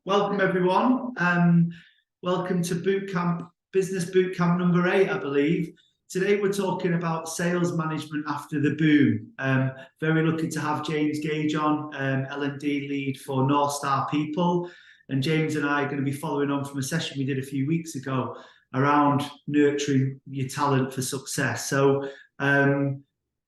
Welcome everyone. Welcome to Business Bootcamp number 8, I believe. Today we're talking about sales management after the boom. Very lucky to have James Gage on, L&D lead for North Star People. And James and I are going to be following on from a session we did a few weeks ago around nurturing your talent for success. So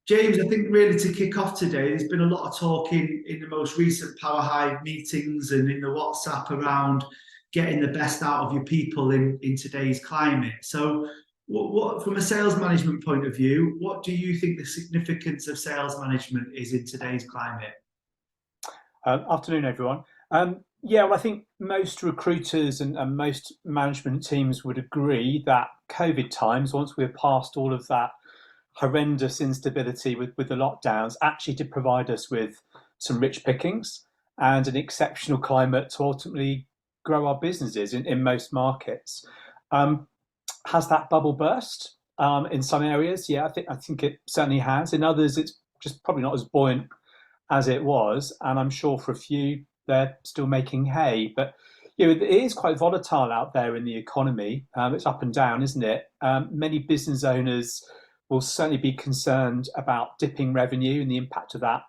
James, I think really to kick off today, there's been a lot of talk in the most recent Power Hive meetings and in the WhatsApp around getting the best out of your people in today's climate. So what, from a sales management point of view, what do you think the significance of sales management is in today's climate? Afternoon, everyone. Well, I think most recruiters and most management teams would agree that COVID times, once we're past all of that horrendous instability with the lockdowns, actually did provide us with some rich pickings and an exceptional climate to ultimately grow our businesses in most markets. Has that bubble burst in some areas? Yeah, I think it certainly has. In others, it's just probably not as buoyant as it was, and I'm sure for a few they're still making hay. But it is quite volatile out there in the economy. It's up and down, isn't it? Many business owners will certainly be concerned about dipping revenue and the impact of that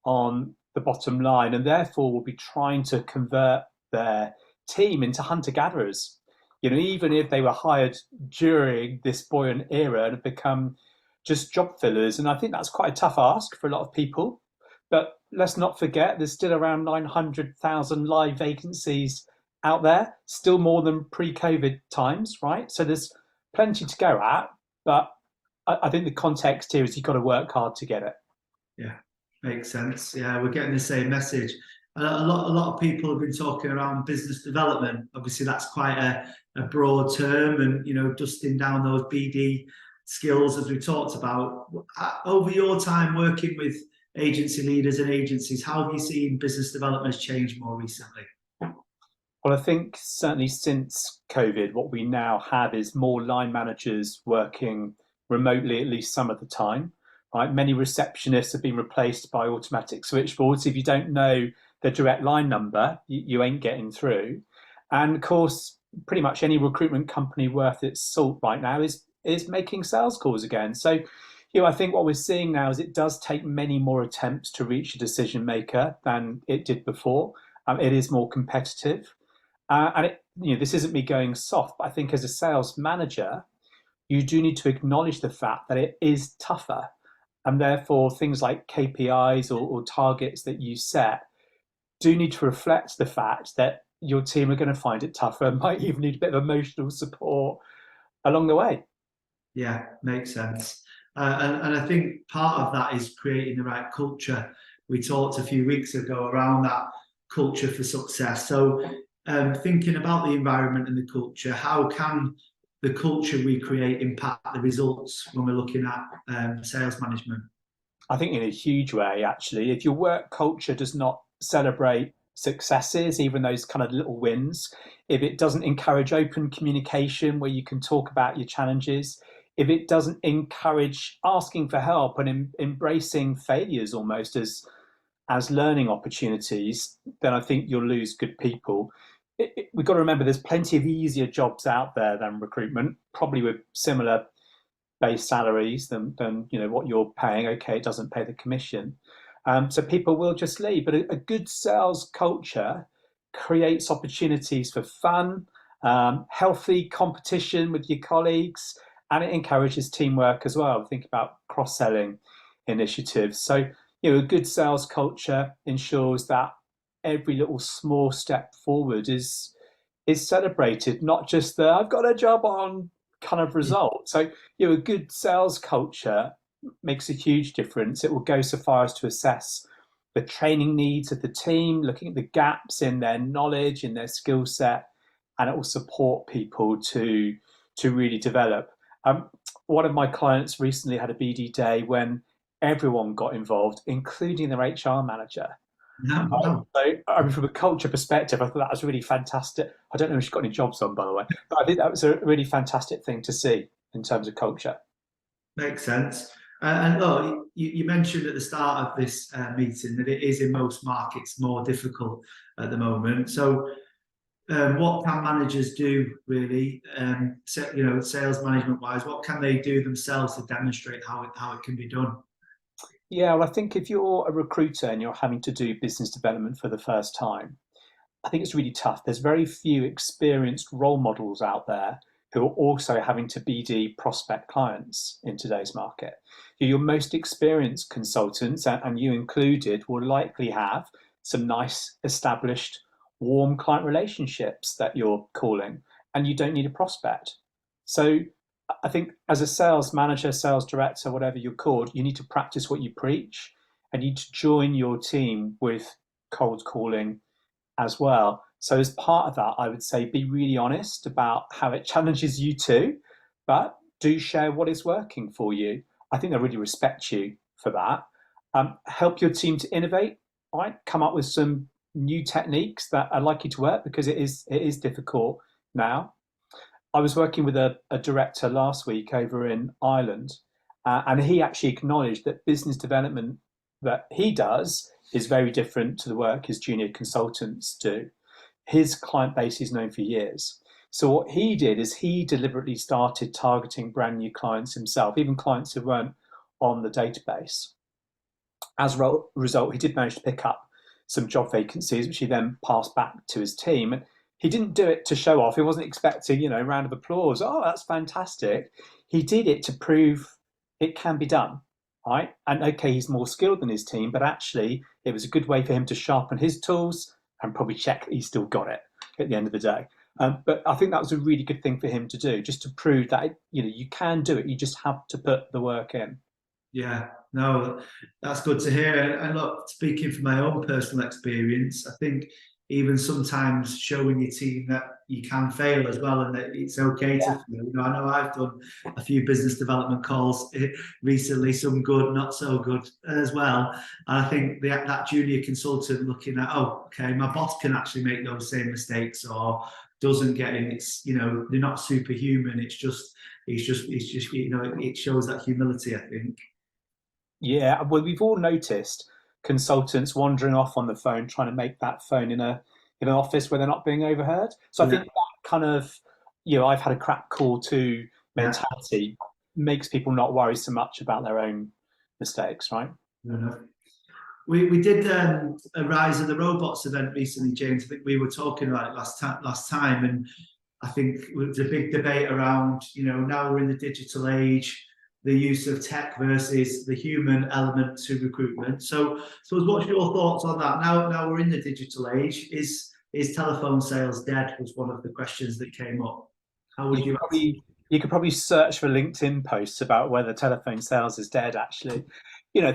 on the bottom line, and therefore will be trying to convert their team into hunter-gatherers. Even if they were hired during this buoyant era and have become just job fillers. And I think that's quite a tough ask for a lot of people. But let's not forget, there's still around 900,000 live vacancies out there, still more than pre-COVID times, right? So there's plenty to go at, but I think the context here is you've got to work hard to get it. Yeah, makes sense. Yeah, we're getting the same message. A lot of people have been talking around business development. Obviously, that's quite a broad term, and dusting down those BD skills as we talked about. Over your time working with agency leaders and agencies, how have you seen business development has changed more recently? Well, I think certainly since COVID, what we now have is more line managers working remotely at least some of the time. Right? Many receptionists have been replaced by automatic switchboards. If you don't know the direct line number, you ain't getting through. And of course, pretty much any recruitment company worth its salt right now is making sales calls again. So, I think what we're seeing now is it does take many more attempts to reach a decision maker than it did before. It is more competitive. This isn't me going soft, but I think as a sales manager, you do need to acknowledge the fact that it is tougher. And therefore, things like KPIs or targets that you set do need to reflect the fact that your team are going to find it tougher and might even need a bit of emotional support along the way. Yeah, makes sense. And I think part of that is creating the right culture. We talked a few weeks ago around that culture for success. So thinking about the environment and the culture, how can the culture we create impact the results when we're looking at sales management? I think in a huge way, actually. If your work culture does not celebrate successes, even those kind of little wins, if it doesn't encourage open communication where you can talk about your challenges, if it doesn't encourage asking for help and embracing failures almost as learning opportunities, then I think you'll lose good people. We've got to remember there's plenty of easier jobs out there than recruitment, probably with similar base salaries than what you're paying. Okay, it doesn't pay the commission. So people will just leave. But a good sales culture creates opportunities for fun, healthy competition with your colleagues, and it encourages teamwork as well. Think about cross-selling initiatives. So, a good sales culture ensures that every little small step forward is celebrated, not just the I've got a job on kind of result. So, a good sales culture makes a huge difference. It will go so far as to assess the training needs of the team, looking at the gaps in their knowledge, in their skill set, and it will support people to really develop. One of my clients recently had a BD day when everyone got involved, including their HR manager. No. So, from a culture perspective, I thought that was really fantastic. I don't know if she's got any jobs on, by the way, but I think that was a really fantastic thing to see in terms of culture. Makes sense. And look, you mentioned at the start of this meeting that it is in most markets more difficult at the moment. So What can managers do really? Sales management wise, what can they do themselves to demonstrate how it can be done? Yeah, well, I think if you're a recruiter and you're having to do business development for the first time, I think it's really tough. There's very few experienced role models out there who are also having to BD prospect clients in today's market. Your most experienced consultants, and you included, will likely have some nice established warm client relationships that you're calling, and you don't need a prospect. So I think as a sales manager, sales director, whatever you're called, you need to practice what you preach, and you need to join your team with cold calling as well. So as part of that, I would say be really honest about how it challenges you too, but do share what is working for you. I think they'll really respect you for that. Help your team to innovate, right? Come up with some new techniques that are likely to work because it is difficult now. I was working with a director last week over in Ireland, and he actually acknowledged that business development that he does is very different to the work his junior consultants do. His client base is known for years. So what he did is he deliberately started targeting brand new clients himself, even clients who weren't on the database. As a result, he did manage to pick up some job vacancies, which he then passed back to his team. And he didn't do it to show off. He wasn't expecting, a round of applause. Oh, that's fantastic. He did it to prove it can be done, right? And okay, he's more skilled than his team, but actually, it was a good way for him to sharpen his tools and probably check that he still got it at the end of the day. But I think that was a really good thing for him to do, just to prove that you can do it. You just have to put the work in. Yeah, no, that's good to hear. And look, speaking from my own personal experience, I think even sometimes showing your team that you can fail as well and that it's okay to Yeah. fail. I know I've done a few business development calls recently, some good, not so good as well. And I think that junior consultant looking at, oh, okay, my boss can actually make those same mistakes or doesn't get in. It's, they're not superhuman. It shows that humility, I think. Yeah, well, we've all noticed consultants wandering off on the phone, trying to make that phone in an office where they're not being overheard. So I Yeah, think that kind of, I've had a crap call to yeah. mentality makes people not worry so much about their own mistakes, right? No, no. We did a Rise of the Robots event recently, James. I think we were talking about it last time, and I think it was a big debate around, now we're in the digital age, the use of tech versus the human element to recruitment. So what's your thoughts on that? Now we're in the digital age. Is telephone sales dead? Was one of the questions that came up. How would You you could answer? probably you could probably search for LinkedIn posts about whether telephone sales is dead, actually.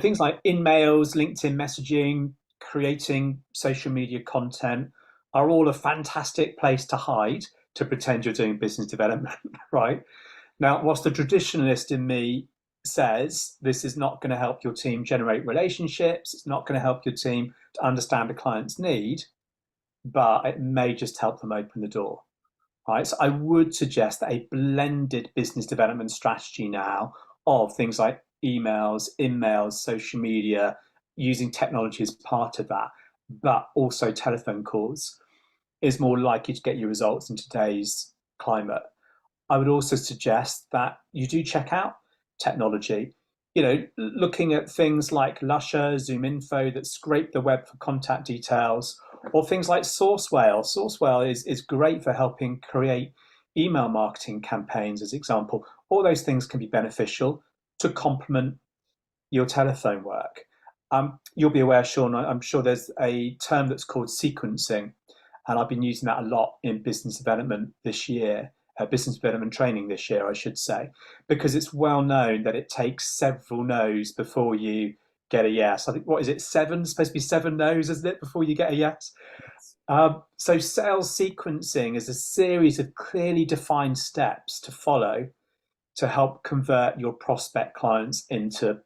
Things like in-mails, LinkedIn messaging, creating social media content are all a fantastic place to hide to pretend you're doing business development, right? Now, whilst the traditionalist in me says this is not going to help your team generate relationships, it's not going to help your team to understand a client's need, but it may just help them open the door. Right, so I would suggest that a blended business development strategy now of things like emails, in-mails, social media, using technology as part of that, but also telephone calls is more likely to get you results in today's climate. I would also suggest that you do check out technology. Looking at things like Lusher, Zoom Info that scrape the web for contact details, or things like Sourcewell. Sourcewell is great for helping create email marketing campaigns, as example. All those things can be beneficial to complement your telephone work. You'll be aware, Sean, I'm sure there's a term that's called sequencing, and I've been using that a lot in business development this year, business development training this year, I should say, because it's well known that it takes several no's before you get a yes. I think, what is it, seven? It's supposed to be seven no's, isn't it, before you get a yes? So sales sequencing is a series of clearly defined steps to follow to help convert your prospect clients into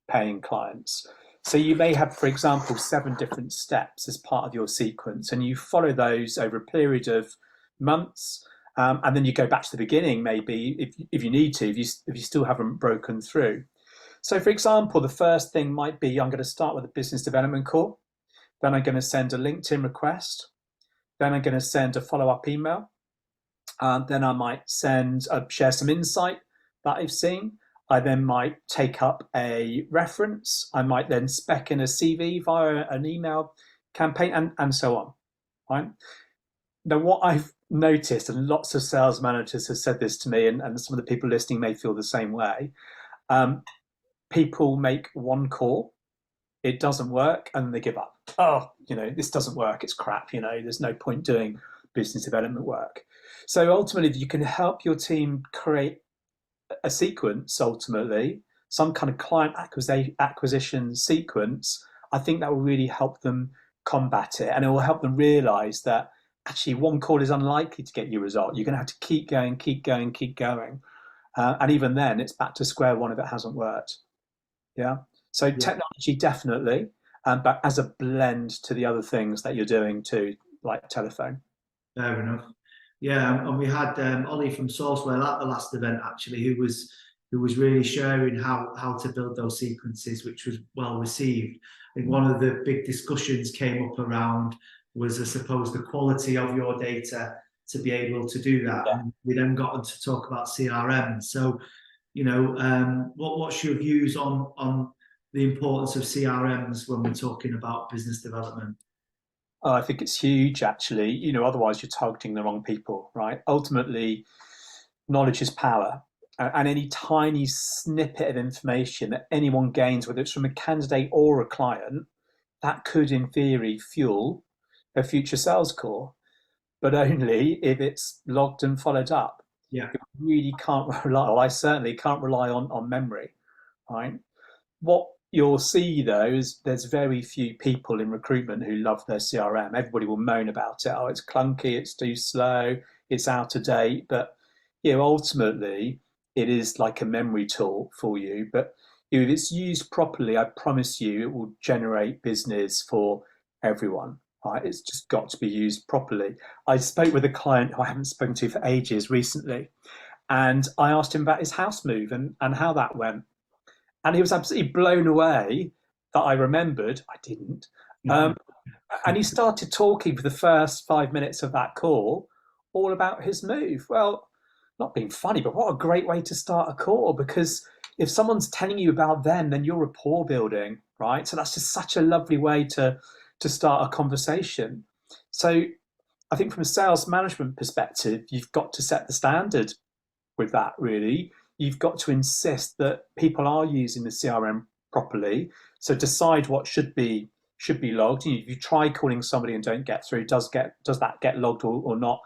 paying clients. So you may have, for example, 7 different steps as part of your sequence, and you follow those over a period of months, and then you go back to the beginning, maybe if you need to, if you still haven't broken through. So, for example, the first thing might be I'm going to start with a business development call, then I'm going to send a LinkedIn request, Then I'm going to send a follow-up email. Then I might share some insight that I've seen. I then might take up a reference. I might then spec in a CV via an email campaign, and so on. Right. Now, what I've noticed, and lots of sales managers have said this to me, and some of the people listening may feel the same way. People make one call, it doesn't work, and they give up. Oh, this doesn't work, it's crap, there's no point doing business development work. So ultimately, if you can help your team create a sequence, ultimately, some kind of client acquisition sequence, I think that will really help them combat it. And it will help them realize that actually one call is unlikely to get you a result. You're going to have to keep going, keep going, keep going. And even then, it's back to square one if it hasn't worked. Yeah. So technology, definitely, but as a blend to the other things that you're doing too, like telephone. Fair enough. Yeah, and we had Ollie from Sourcewell at the last event actually, who was really sharing how to build those sequences, which was well received. I think one of the big discussions came up around was, I suppose, the quality of your data to be able to do that. Yeah. And we then got on to talk about CRM. So, what's your views on the importance of CRMs when we're talking about business development? Oh, I think it's huge, actually. Otherwise you're targeting the wrong people, right? Ultimately, knowledge is power. And any tiny snippet of information that anyone gains, whether it's from a candidate or a client, that could, in theory, fuel a future sales call, but only if it's logged and followed up. Yeah. You really can't rely, or I certainly can't rely on memory, right? What you'll see though is there's very few people in recruitment who love their CRM. Everybody will moan about it. Oh, it's clunky, it's too slow, it's out of date. But ultimately, it is like a memory tool for you. But if it's used properly, I promise you, it will generate business for everyone. Right? It's just got to be used properly. I spoke with a client who I haven't spoken to for ages recently, and I asked him about his house move and how that went, and he was absolutely blown away that I remembered. I didn't. Um, and he started talking for the first 5 minutes of that call all about his move. Well, not being funny, but what a great way to start a call, because if someone's telling you about them, then you're rapport building, right? So that's just such a lovely way to start a conversation. So I think from a sales management perspective, you've got to set the standard with that, really. You've got to insist that people are using the CRM properly. So decide what should be logged. If you try calling somebody and don't get through, does that get logged or not?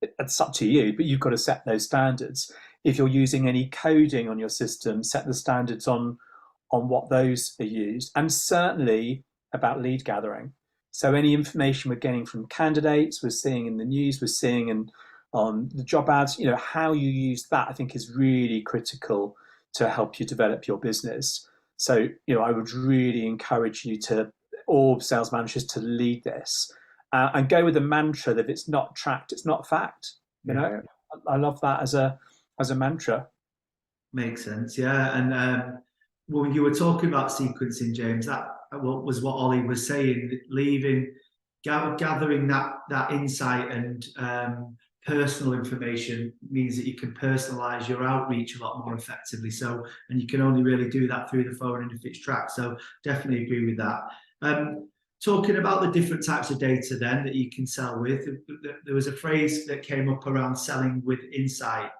It's up to you, but you've got to set those standards. If you're using any coding on your system, set the standards on what those are used, and certainly about lead gathering. So any information we're getting from candidates, we're seeing in the news, we're seeing on the job ads, how you use that, I think, is really critical to help you develop your business. So, I would really encourage you all sales managers to lead this, and go with the mantra that if it's not tracked, it's not fact. I love that as a mantra. Makes sense, yeah. And when you were talking about sequencing, James, that was what Ollie was saying. Gathering that insight and personal information means that you can personalize your outreach a lot more effectively. So, and you can only really do that through the phone and if it's tracked. So, definitely agree with that. Talking about the different types of data then that you can sell with, there was a phrase that came up around selling with insight.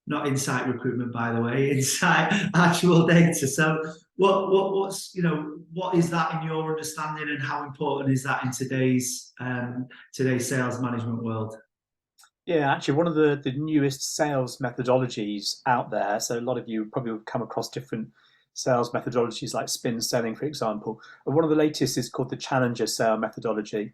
Not insight recruitment, by the way, insight actual data. So what's what is that in your understanding, and how important is that in today's sales management world? Yeah, actually, one of the newest sales methodologies out there. So a lot of you probably have come across different sales methodologies like spin selling, for example. And one of the latest is called the Challenger sale methodology,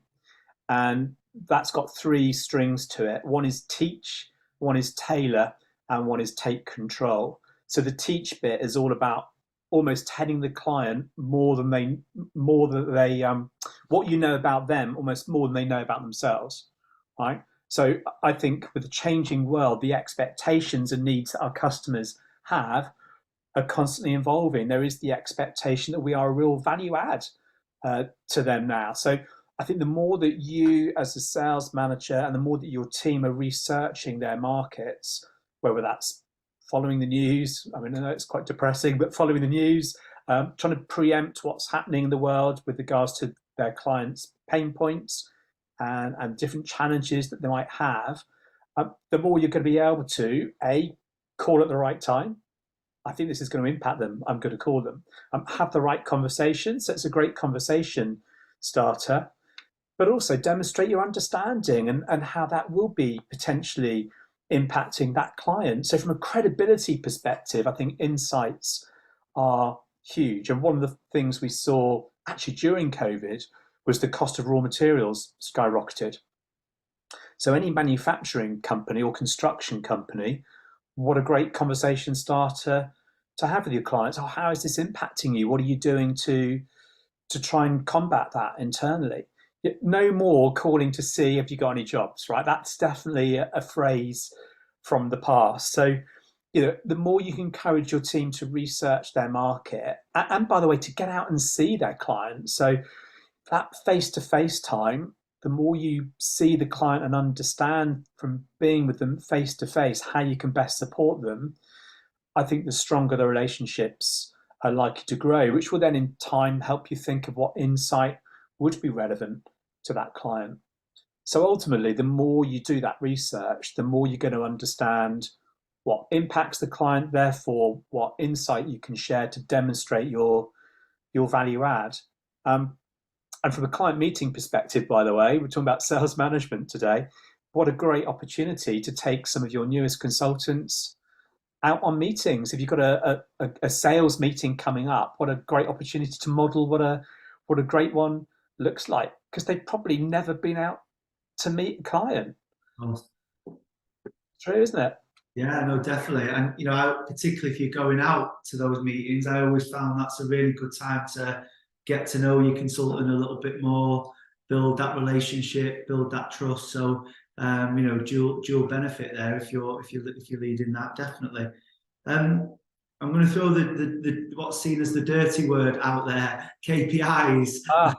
and that's got three strings to it. One is teach, one is tailor, and one is take control. So the teach bit is all about almost telling the client more than they what you know about them, almost more than they know about themselves, right? So I think with the changing world, the expectations and needs that our customers have are constantly evolving. There is the expectation that we are a real value add to them now. So I think the more that you, as a sales manager, and the more that your team are researching their markets, whether that's following the news, I mean, I know it's quite depressing, but following the news, trying to preempt what's happening in the world with regards to their clients' pain points and different challenges that they might have, the more you're going to be able to, A, call at the right time. I think this is going to impact them. I'm going to call them. Have the right conversation. So it's a great conversation starter, but also demonstrate your understanding and how that will be potentially impacting that client. So, from a credibility perspective, I think insights are huge. And one of the things we saw actually during COVID was the cost of raw materials skyrocketed. So, any manufacturing company or construction company, what a great conversation starter to have with your clients. Oh, how is this impacting you? What are you doing to try and combat that internally? No more calling to see if you got any jobs, right? That's definitely a phrase from the past. So, the more you can encourage your team to research their market, and by the way, to get out and see their clients. So that face-to-face time, the more you see the client and understand from being with them face-to-face how you can best support them, I think the stronger the relationships are likely to grow, which will then in time help you think of what insight would be relevant to that client. So ultimately, the more you do that research, the more you're going to understand what impacts the client, therefore what insight you can share to demonstrate your value add. And from a client meeting perspective, by the way, we're talking about sales management today. What a great opportunity to take some of your newest consultants out on meetings. If you've got a sales meeting coming up, what a great opportunity to model what a great one looks like, because they've probably never been out to meet a client. Oh, True, isn't it? yeah, no, definitely. And, particularly if you're going out to those meetings, I always found that's a really good time to get to know your consultant a little bit more, build that relationship, build that trust. So, dual benefit there if you're leading that, definitely. I'm going to throw the what's seen as the dirty word out there, KPIs. Ah,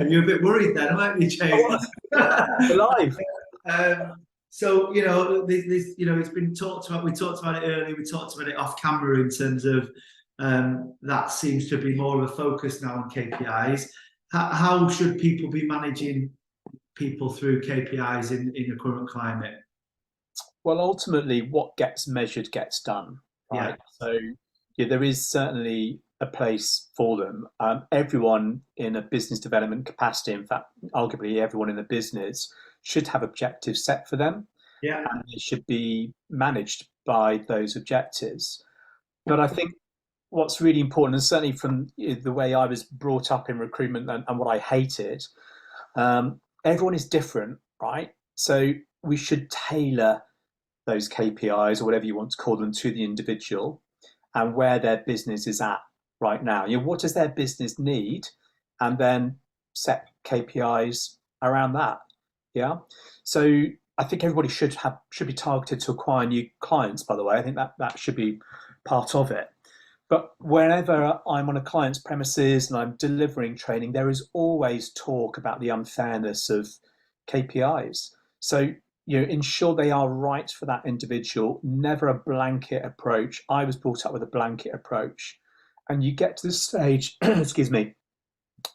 You're a bit worried then, aren't you, I James? was alive. So it's been talked about. We talked about it earlier. We talked about it off camera in terms of that seems to be more of a focus now on KPIs. How should people be managing people through KPIs in the current climate? Well, ultimately, what gets measured gets done, Yeah, right? So, yeah, there is certainly a place for them. Everyone in a business development capacity, in fact, arguably everyone in the business, should have objectives set for them, yeah, and they should be managed by those objectives. But I think what's really important, and certainly from the way I was brought up in recruitment and what I hated, everyone is different, right? So we should tailor those KPIs or whatever you want to call them to the individual and where their business is at right now. What does their business need? And then set KPIs around that. Yeah. So I think everybody should be targeted to acquire new clients, by the way. I think that should be part of it. But whenever I'm on a client's premises and I'm delivering training, there is always talk about the unfairness of KPIs. So ensure they are right for that individual, never a blanket approach. I was brought up with a blanket approach. And you get to this stage, excuse me,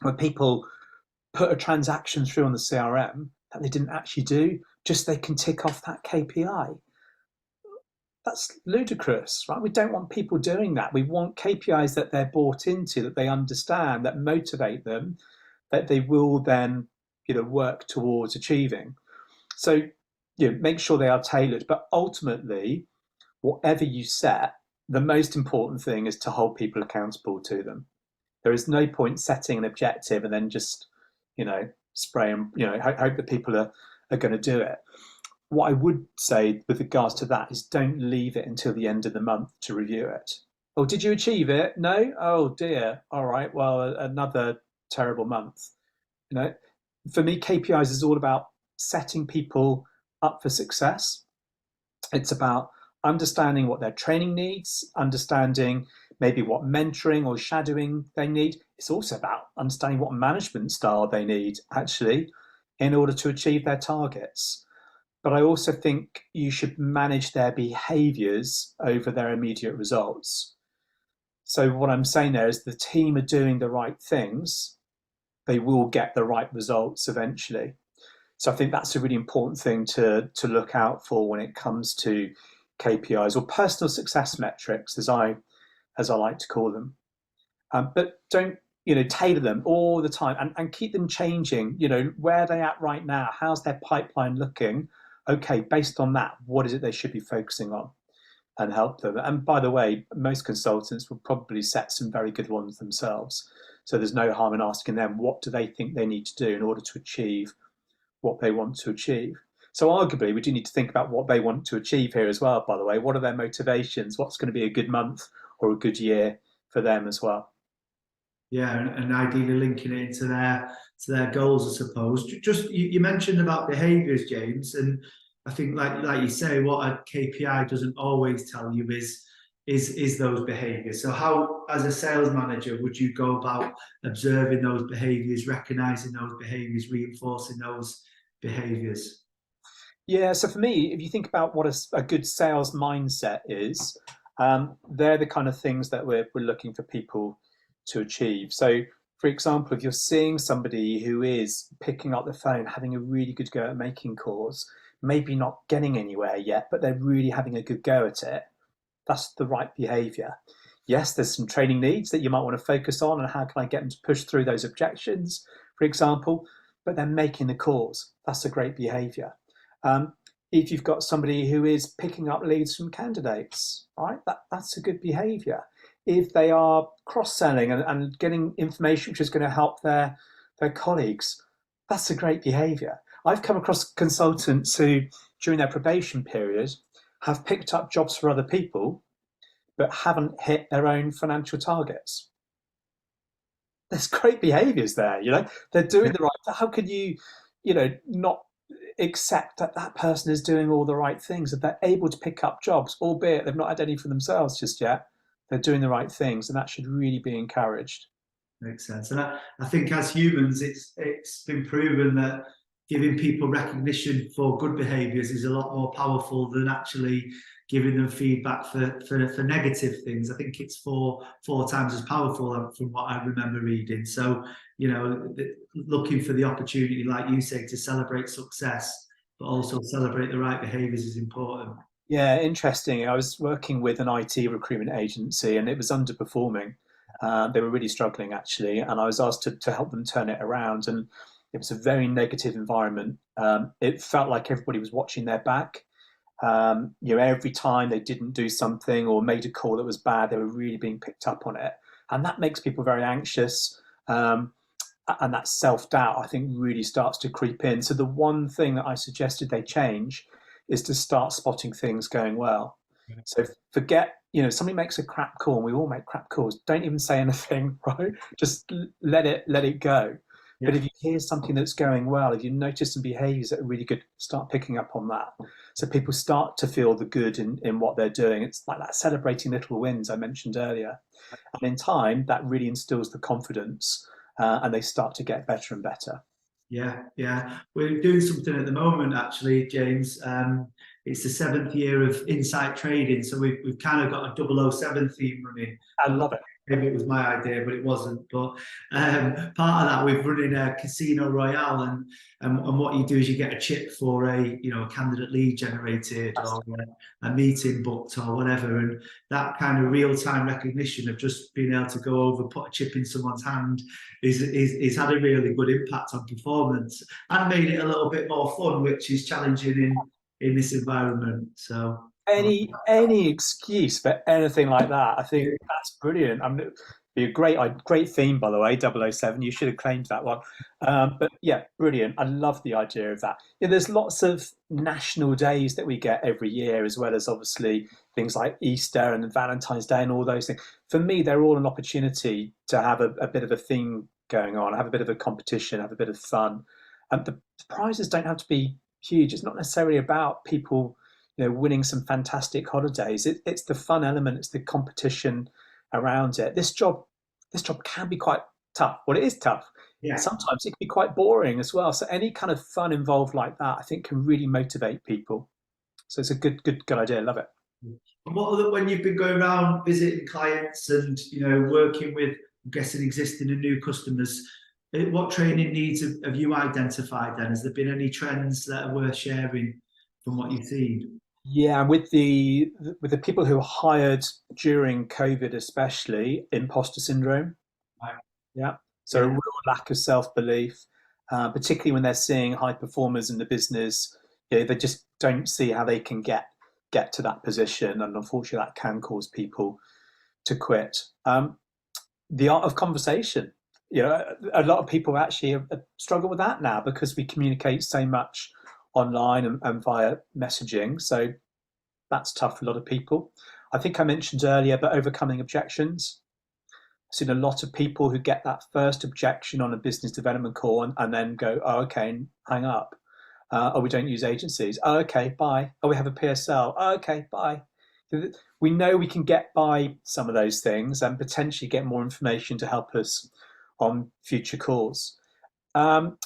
where people put a transaction through on the CRM that they didn't actually do, just they can tick off that KPI. That's ludicrous, right? We don't want people doing that. We want KPIs that they're bought into, that they understand, that motivate them, that they will then, work towards achieving. So, make sure they are tailored. But ultimately, whatever you set, the most important thing is to hold people accountable to them. There is no point setting an objective and then just, spray and, hope that people are going to do it. What I would say with regards to that is don't leave it until the end of the month to review it. Oh, did you achieve it? No? Oh dear. All right. Well, another terrible month. For me, KPIs is all about setting people up for success. It's about understanding what their training needs, understanding maybe what mentoring or shadowing they need. It's also about understanding what management style they need, actually, in order to achieve their targets. But I also think you should manage their behaviors over their immediate results. So, what I'm saying there is the team are doing the right things, they will get the right results eventually. So I think that's a really important thing to look out for when it comes to KPIs or personal success metrics, as I like to call them. But don't tailor them all the time and keep them changing. Where are they at right now? How's their pipeline looking? Okay, based on that, what is it they should be focusing on and help them? And by the way, most consultants will probably set some very good ones themselves. So there's no harm in asking them what do they think they need to do in order to achieve what they want to achieve. So arguably, we do need to think about what they want to achieve here as well, by the way. What are their motivations? What's going to be a good month or a good year for them as well? Yeah, and ideally linking it into their goals, I suppose. Just you mentioned about behaviours, James, and I think like you say, what a KPI doesn't always tell you is those behaviours. So how, as a sales manager, would you go about observing those behaviours, recognising those behaviours, reinforcing those behaviours? Yeah, so for me, if you think about what a good sales mindset is, they're the kind of things that we're looking for people to achieve. So, for example, if you're seeing somebody who is picking up the phone, having a really good go at making calls, maybe not getting anywhere yet, but they're really having a good go at it, that's the right behavior. Yes, there's some training needs that you might want to focus on, and how can I get them to push through those objections, for example, but they're making the calls. That's a great behavior. Um, if you've got somebody who is picking up leads from candidates, right, that's a good behavior. If they are cross-selling and getting information which is going to help their colleagues, that's a great behavior. I've come across consultants who, during their probation period, have picked up jobs for other people but haven't hit their own financial targets. There's great behaviors there, they're doing the right. How could not accept that that person is doing all the right things, that they're able to pick up jobs, albeit they've not had any for themselves just yet? They're doing the right things, and that should really be encouraged. Makes sense. And I think as humans, it's been proven that giving people recognition for good behaviours is a lot more powerful than actually giving them feedback for negative things. I think it's four times as powerful from what I remember reading. So, looking for the opportunity, like you say, to celebrate success, but also celebrate the right behaviours is important. Yeah, interesting. I was working with an IT recruitment agency, and it was underperforming. They were really struggling, actually, and I was asked to help them turn it around. And it was a very negative environment. It felt like everybody was watching their back. Every time they didn't do something or made a call that was bad, they were really being picked up on it, and that makes people very anxious. And that self-doubt, I think, really starts to creep in. So the one thing that I suggested they change is to start spotting things going well. So forget, somebody makes a crap call, and we all make crap calls. Don't even say anything, right? Just let it go. Yeah. But if you hear something that's going well, if you notice some behaviours that are really good, start picking up on that. So people start to feel the good in what they're doing. It's like that celebrating little wins I mentioned earlier. And in time, that really instills the confidence, and they start to get better and better. Yeah. We're doing something at the moment, actually, James. It's the 7th year of Insight Trading, so we've kind of got a 007 theme running. I love it. Maybe it was my idea, but it wasn't. But part of that, we've run in a Casino Royale, and what you do is you get a chip for a candidate lead generated or a meeting booked or whatever, and that kind of real time recognition of just being able to go over, put a chip in someone's hand, is had a really good impact on performance and made it a little bit more fun, which is challenging in this environment. So any excuse for anything like that, I think that's brilliant. Be a great theme, by the way. 007. You should have claimed that one. But yeah, brilliant. I love the idea of that. There's lots of national days that we get every year, as well as obviously things like Easter and Valentine's Day and all those things. For me, they're all an opportunity to have a bit of a theme going on, have a bit of a competition, have a bit of fun. And the prizes don't have to be huge. It's not necessarily about people winning some fantastic holidays. It's the fun element, it's the competition, around it. This job can be quite tough. Well, it is tough. Yeah. Sometimes it can be quite boring as well. So any kind of fun involved like that, I think, can really motivate people. So it's a good idea. Love it. And what other, when you've been going around visiting clients and working with, I'm guessing, existing and new customers, what training needs have you identified then? Has there been any trends that are worth sharing from what you've seen? Yeah, and with the people who were hired during COVID, especially imposter syndrome. Right. Yeah, so a Yeah. real lack of self-belief, particularly when they're seeing high performers in the business. They just don't see how they can get to that position, and unfortunately, that can cause people to quit. The art of conversation. A lot of people actually struggle with that now because we communicate so much online and via messaging. So that's tough for a lot of people. I think I mentioned earlier, but overcoming objections. I've seen a lot of people who get that first objection on a business development call and then go, oh, okay, and hang up. Oh, we don't use agencies. Oh, okay, bye. Oh, we have a PSL. Oh, okay, bye. We know we can get by some of those things and potentially get more information to help us on future calls.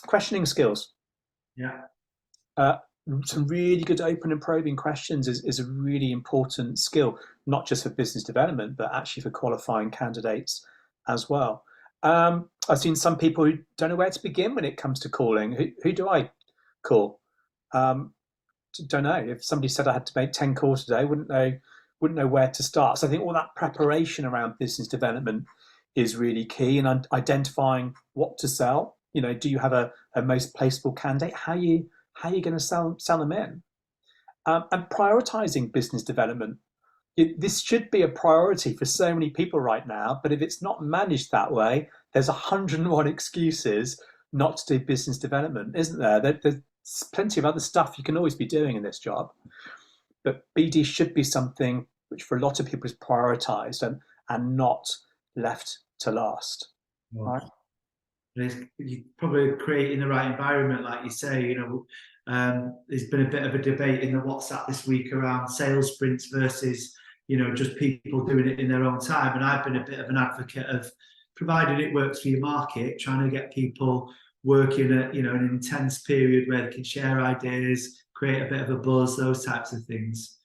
Questioning skills. Yeah. Uh, some really good open and probing questions is a really important skill, not just for business development, but actually for qualifying candidates as well. I've seen some people who don't know where to begin when it comes to calling. Who do I call? Um, don't know. If somebody said I had to make 10 calls today, wouldn't know where to start. So I think all that preparation around business development is really key, and identifying what to sell. Do you have a most placeable candidate? How are you going to sell them in? And prioritizing business development. This should be a priority for so many people right now, but if it's not managed that way, there's 101 excuses not to do business development, isn't there? There's plenty of other stuff you can always be doing in this job, but BD should be something which for a lot of people is prioritized and not left to last. Right? You're probably creating the right environment, like you say. There's been a bit of a debate in the WhatsApp this week around sales sprints versus, just people doing it in their own time. And I've been a bit of an advocate of, providing it works for your market, trying to get people working at, an intense period where they can share ideas, create a bit of a buzz, those types of things.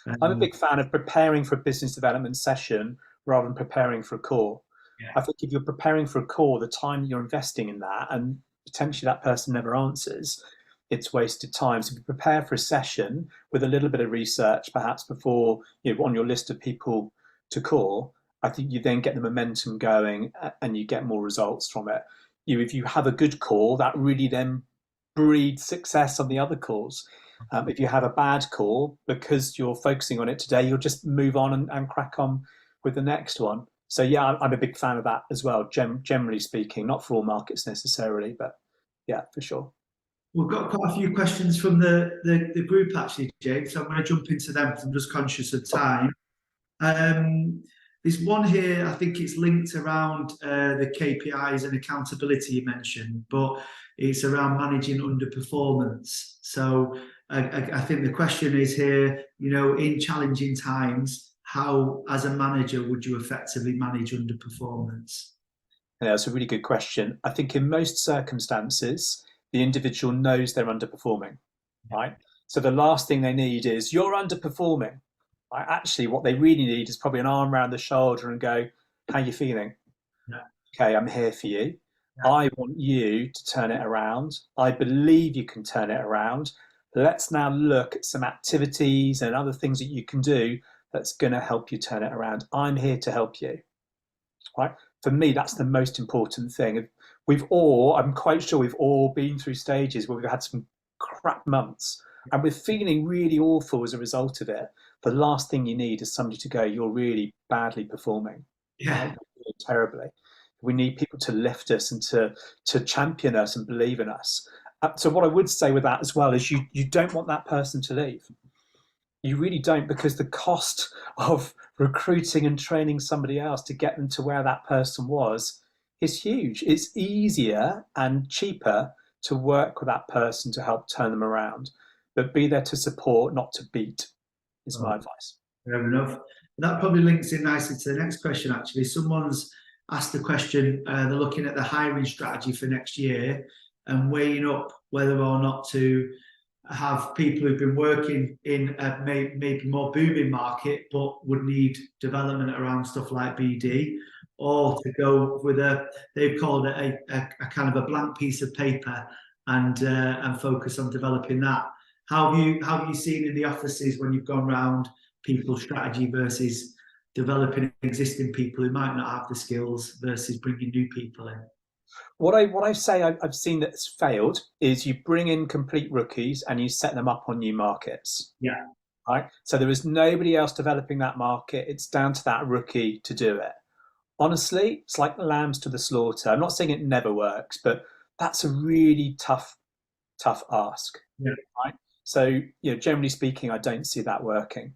I'm a Um, big fan of preparing for a business development session rather than preparing for a call. I yeah, think if you're preparing for a call, the time you're investing in that, and potentially that person never answers, it's wasted time. So if you prepare for a session with a little bit of research, perhaps before on your list of people to call, I think you then get the momentum going and you get more results from it. If you have a good call, that really then breeds success on the other calls. If you have a bad call, because you're focusing on it today, you'll just move on and crack on with the next one. So yeah, I'm a big fan of that as well. Generally speaking, not for all markets necessarily, but yeah, for sure. we've got quite a few questions from the group actually, Jake. So I'm going to jump into them because I'm just conscious of time. Um, there's one here, I think it's linked around the KPIs and accountability you mentioned, but it's around managing underperformance. So I think the question is here, in challenging times, how, as a manager, would you effectively manage underperformance? Yeah, that's a really good question. I think in most circumstances, the individual knows they're underperforming, right? So the last thing they need is you're underperforming. Right? Actually, what they really need is probably an arm around the shoulder and go, "How you feeling? Yeah, Okay, I'm here for you. yeah, I want you to turn it around. I believe you can turn it around. Let's now look at some activities and other things that you can do that's going to help you turn it around. I'm here to help you." Right? For me, that's the most important thing. I'm quite sure we've all been through stages where we've had some crap months and we're feeling really awful as a result of it. The last thing you need is somebody to go, "You're really badly performing, right? yeah, You're doing terribly." We need people to lift us and to champion us and believe in us. So what I would say with that as well is you don't want that person to leave. You really don't, because the cost of recruiting and training somebody else to get them to where that person was is huge. It's easier and cheaper to work with that person to help turn them around, but be there to support, not to beat, is oh, my advice. fair enough. That probably links in nicely to the next question, actually. Someone's asked the question, they're looking at the hiring strategy for next year and weighing up whether or not to have people who've been working in a maybe more booming market but would need development around stuff like BD, or to go with they've called it a kind of a blank piece of paper and focus on developing that. How have you seen in the offices when you've gone around people's strategy versus developing existing people who might not have the skills versus bringing new people in? What I say I've seen that's failed is you bring in complete rookies and you set them up on new markets. Yeah, Right. So there is nobody else developing that market. It's down to that rookie to do it. Honestly, it's like lambs to the slaughter. I'm not saying it never works, but that's a really tough ask. yeah, Right. So, generally speaking, I don't see that working.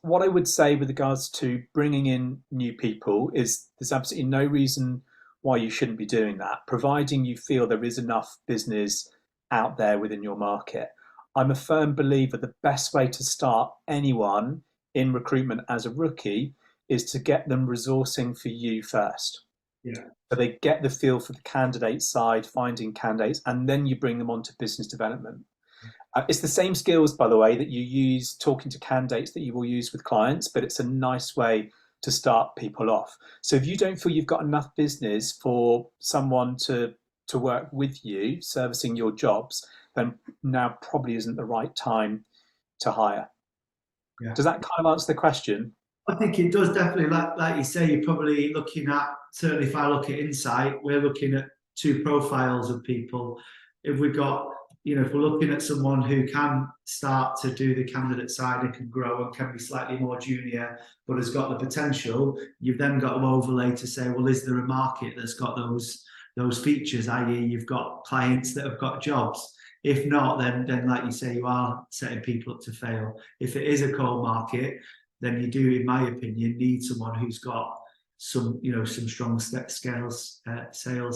What I would say with regards to bringing in new people is there's absolutely no reason why you shouldn't be doing that, providing you feel there is enough business out there within your market. I'm a firm believer the best way to start anyone in recruitment as a rookie is to get them resourcing for you first. yeah. So they get the feel for the candidate side, finding candidates, and then you bring them on to business development. It's the same skills, by the way, that you use talking to candidates that you will use with clients, but it's a nice way to start people off. So if you don't feel you've got enough business for someone to work with you, servicing your jobs, then now probably isn't the right time to hire. Yeah. Does that kind of answer the question? I think it does definitely, like you say, you're probably looking at, certainly if I look at Insight, we're looking at two profiles of people. If we've got, if we're looking at someone who can start to do the candidate side and can grow and can be slightly more junior, but has got the potential, you've then got to overlay to say, well, is there a market that's got those features, i.e. you've got clients that have got jobs? If not, then like you say, you are setting people up to fail. If it is a cold market, then you do, in my opinion, need someone who's got some strong sales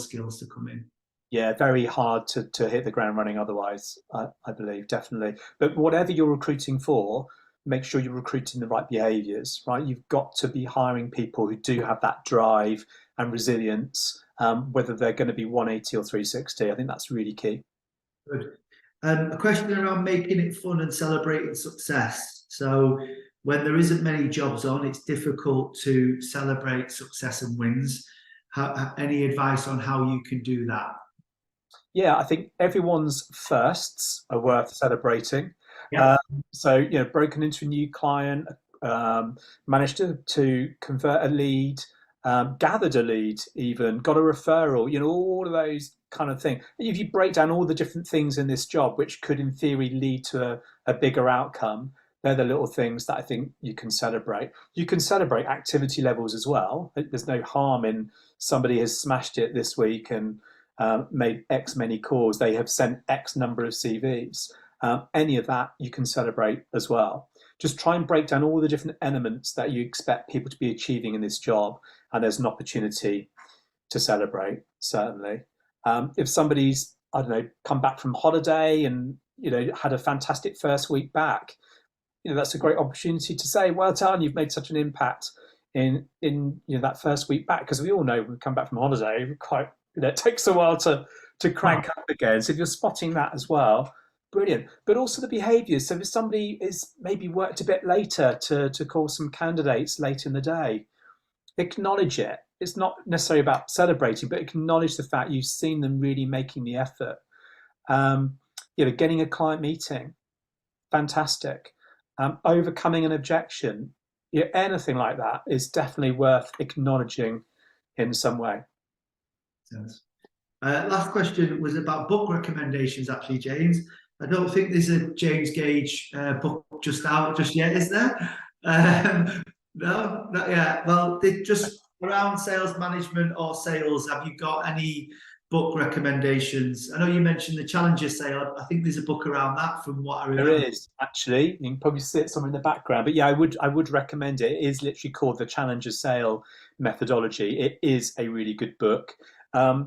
skills to come in. Yeah, very hard to hit the ground running otherwise, I believe, definitely. But whatever you're recruiting for, make sure you're recruiting the right behaviors, right? You've got to be hiring people who do have that drive and resilience, whether they're going to be 180 or 360. I think that's really key. Good. A question around making it fun and celebrating success. So when there isn't many jobs on, it's difficult to celebrate success and wins. Any advice on how you can do that? Yeah, I think everyone's firsts are worth celebrating. Yeah. So, broken into a new client, managed to convert a lead, gathered a lead, even got a referral, all of those kind of things. If you break down all the different things in this job, which could in theory lead to a bigger outcome, they're the little things that I think you can celebrate. You can celebrate activity levels as well. There's no harm in somebody has smashed it this week and made X many calls. They have sent X number of CVs. Any of that you can celebrate as well. Just try and break down all the different elements that you expect people to be achieving in this job, and there's an opportunity to celebrate, certainly. If somebody's, I don't know, come back from holiday and had a fantastic first week back, that's a great opportunity to say, well done, you've made such an impact in that first week back, because we all know when we come back from holiday, it takes a while to crank up again. So if you're spotting that as well, brilliant. But also the behaviours. So if somebody is maybe worked a bit later to call some candidates late in the day, acknowledge it. It's not necessarily about celebrating, but acknowledge the fact you've seen them really making the effort. Getting a client meeting, fantastic. Overcoming an objection, anything like that is definitely worth acknowledging in some way. Last question was about book recommendations, actually, James. I don't think there's a James Gage book just out just yet, is there? No, not yet. Well, just around sales management or sales, have you got any book recommendations? I know you mentioned the Challenger Sale. I think there's a book around that from what I remember. There is, actually. You can probably see it somewhere in the background. But yeah, I would recommend it. It is literally called the Challenger Sale Methodology. It is a really good book. A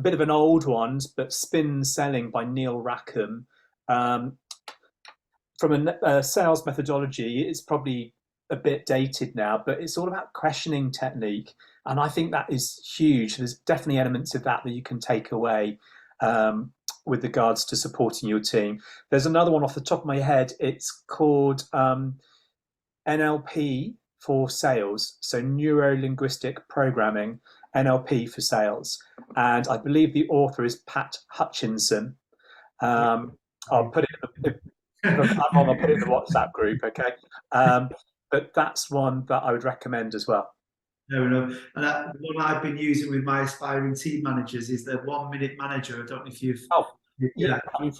bit of an old one, but Spin Selling by Neil Rackham. From a sales methodology, it's probably a bit dated now, but it's all about questioning technique. And I think that is huge. There's definitely elements of that that you can take away with regards to supporting your team. There's another one off the top of my head. It's called NLP for sales. So neuro linguistic programming, NLP for sales. And I believe the author is Pat Hutchinson. I'll put it if I'm wrong, I'll put it in the WhatsApp group, okay? But that's one that I would recommend as well. Fair enough. And the one I've been using with my aspiring team managers is the 1 minute manager. I don't know if you've. Oh, yeah. I mean,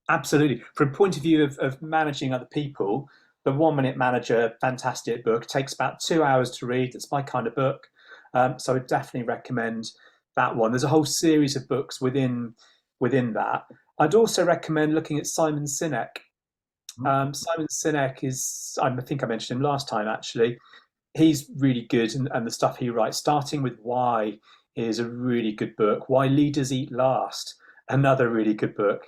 absolutely. From point of view of managing other people, the 1 minute manager, fantastic book. It takes about 2 hours to read. It's my kind of book. So I would definitely recommend that one. There's a whole series of books within that. I'd also recommend looking at Simon Sinek. Simon Sinek is, I think I mentioned him last time actually. He's really good, and the stuff he writes, starting with Why, is a really good book. Why Leaders Eat Last, another really good book.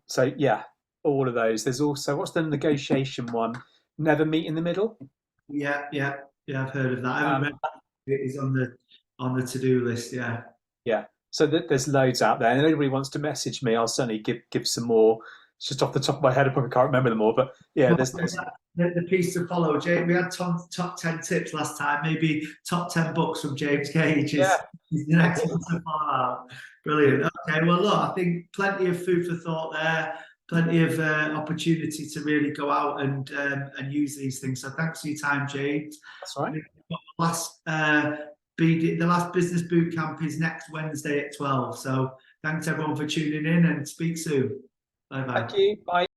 So yeah, all of those. There's also, what's the negotiation one? Never Meet in the Middle. Yeah, I've heard of that. I haven't read it. It is on the to-do list. Yeah. So there's loads out there, and if anybody wants to message me, I'll certainly give some more. It's just off the top of my head, I probably can't remember them all, but yeah, there's the piece to follow. James, we had top 10 tips last time. Maybe top 10 books from James Gage is the next one to follow out. Brilliant. Okay, well, look, I think plenty of food for thought there. Plenty of opportunity to really go out and use these things. So thanks for your time, James. That's right. The last business boot camp is next Wednesday at 12. So thanks everyone for tuning in, and speak soon. Bye bye. Thank you. Bye.